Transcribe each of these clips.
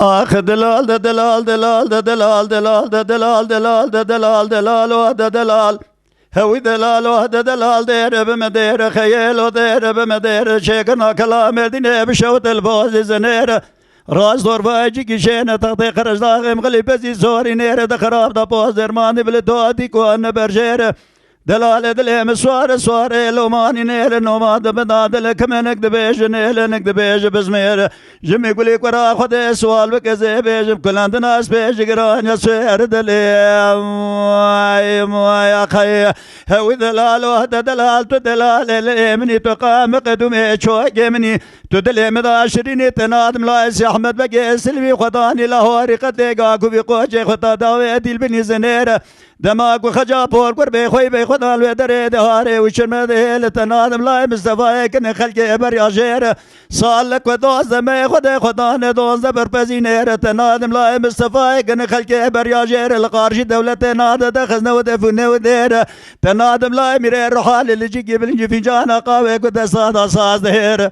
آخ دلال ده دلال دلال ده دلال دلال ده دلال دلال ده دلال دلال وده دلال هوي دلال وده دلال دير بمدير خيال ودير بمدير شيكنا كلام دينه بشوت الفوز زنير راس دور باجي كيشين تغطي خرج داغم غلي بزي زوري نير دخراب دا بوز درماني بلدواتي كوان برجير دلال دلهم سوار سوار لوماني نيل نوماد بداد لك منك دبيج نيل نك دبيج بزمير جمي قولي قرا خد سوال بكزي بيج بكل ناس بيج قران يسير دليم موي اخي هوي دلال وهد دلال تدلال مني تقام قدمي شوق مني تدلم داشريني تنادم لايس احمد بقي سلمي خداني لاهوري قد قاكو بقوجي خطا داوي ديل بني زنير دماغ وخجا بور قربي خوي بي خدال ودري دهاري وشرم ذيل تنادم لاي مصطفى كن خلقي بريا جير صالك ودوز ما خد خدان دوز بربزينير تنادم لاي مصطفى كن خلقي بريا جير القارش دولة ناد دخزنا ودفن ودير تنادم لاي مير الرحال اللي جي بلنجي في جانا قاوي قد صاد صاز دهير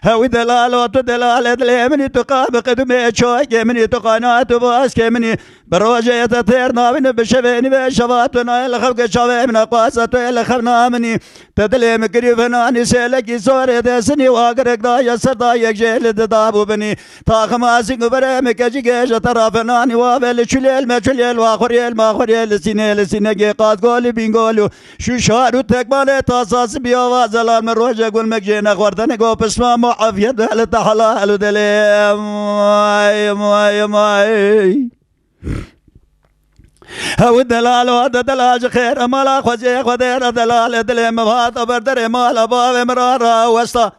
هوي دلال وتدلال دلمني تقاب قدمي شوق مني تقانات وباس كمني بروجة تثيرنا من بشفيني بشفاتنا الخلق شوي من قاسة الخبنا مني تدلم قريبنا نسلك سوري دسني واقرك دا يسر دا يجيل دابو بني طاقم اسق برمك جيش طرفنا نوابل شليل ما شليل واخريل ما خريل سينيل سينجي قاد قولي بينقولو شو شارو تكمال تصاص بيوا زلال من روجة قول مكجينا خوردن قو بسما معافية دهلت حلال دليم ماي ماي هو الدلال وهذا دلال خير مالا خوزي خدير دلال دليم هذا بردر مالا باب مرارا وسطا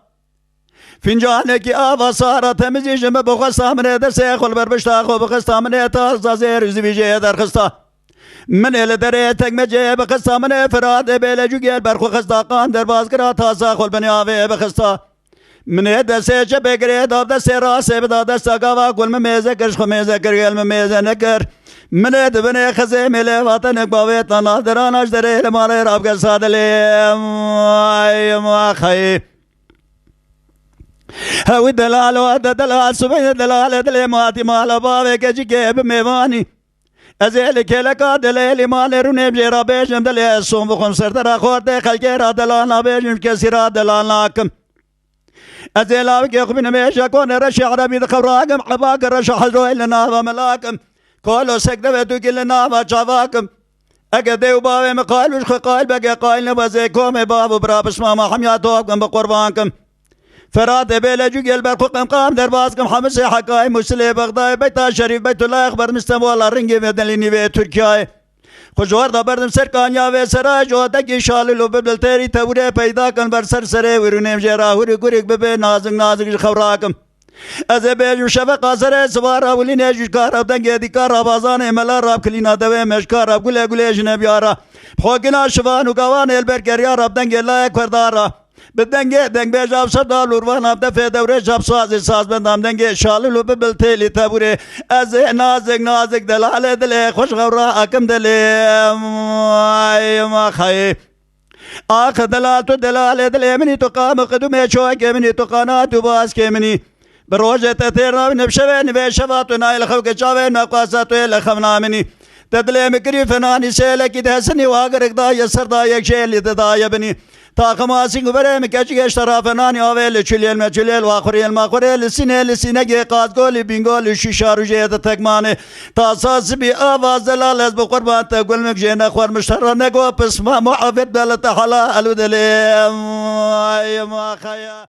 فنجانك آفا صارت تمزي جم بخستا من درسي خل بربشتا خو بخستا من تازا زير زبيجي در خستا من الدريتك مجي بخستا من فراد بيلا جوجيل برخو خستا قان در بازقرا تازا خل بنيافي بخستا من درسي جبقري داب درسي راسي بدا درسا قاوا قول مميزة كرش خميزة كريل مميزة نكر من دبني خزي ملي وطنك باويت نادران اجدري لمالي راب قصاد لي اي ماخي هوي دلال وهذا دلال سبين دلال دلي ماتي مال باويك جيب ميواني ازيلك لك دليل مال روني بجيرا بيجم دلي الصوم بخم سردرا خورتي خلقي را دلالنا بيجم كسيرا دلالناكم ازيلاوك يخبين ميشا كون رشي عربي دخوراكم حباك رشا حجرو إلنا وملاكم قالوا سكدة كلنا ما شافاكم أقديو بابي مقال وش قال بقى قال نبزيكم بابو برابش ما حمياتوكم بقربانكم فراد بيلا جو قلب القم قام درباسكم حمس حكاي مسلي بغداد بيت شريف بيت الله أخبر مستوى الرنجي مدليني في تركيا خجور دا بردم سرکان یا و سرای جو دکی شال لو ببل تری توري پیدا کن بر سر سره ورونیم جرا هوری گوریک ببه نازک نازک خوراکم از بیجو شفقه سر سوار اولی نجوش کار دنگ دی کار بازان ملا راب کلینا دوی مشکار گله گله جنبیارا خوگنا شوان و گوان البر کریا راب دنگ لا کردارا بدنگ دنگ بیجاب صدا لوروان اب دفه دوره جاب ساز بندام دنگ شال لو ببل تلی تبوره از نازک نازک دلال دل خوش غورا اکم دل ما خای آخ دلال تو دلال دل منی تو قام قدوم شوک منی تو قنات باس منی بروجة تثيرنا بنبشوي نبشوات ونايل خوك جاوي نقاسات ويل خمنا مني تدلي مكري فناني سيلك يدهسني واقرك دا يسر دا يكشيل يدا يبني طاقم اسين وبره مكاجي اشترا فناني اويل تشليل ما تشليل واخريل ما خريل لسينه قاد قول بينقول شيشارو جيت تكمانه تاساس بي اواز دلال بقربان تقول مكجينا خور مشترى نقو بس ما معفد بلت حلا الودلي ما خيا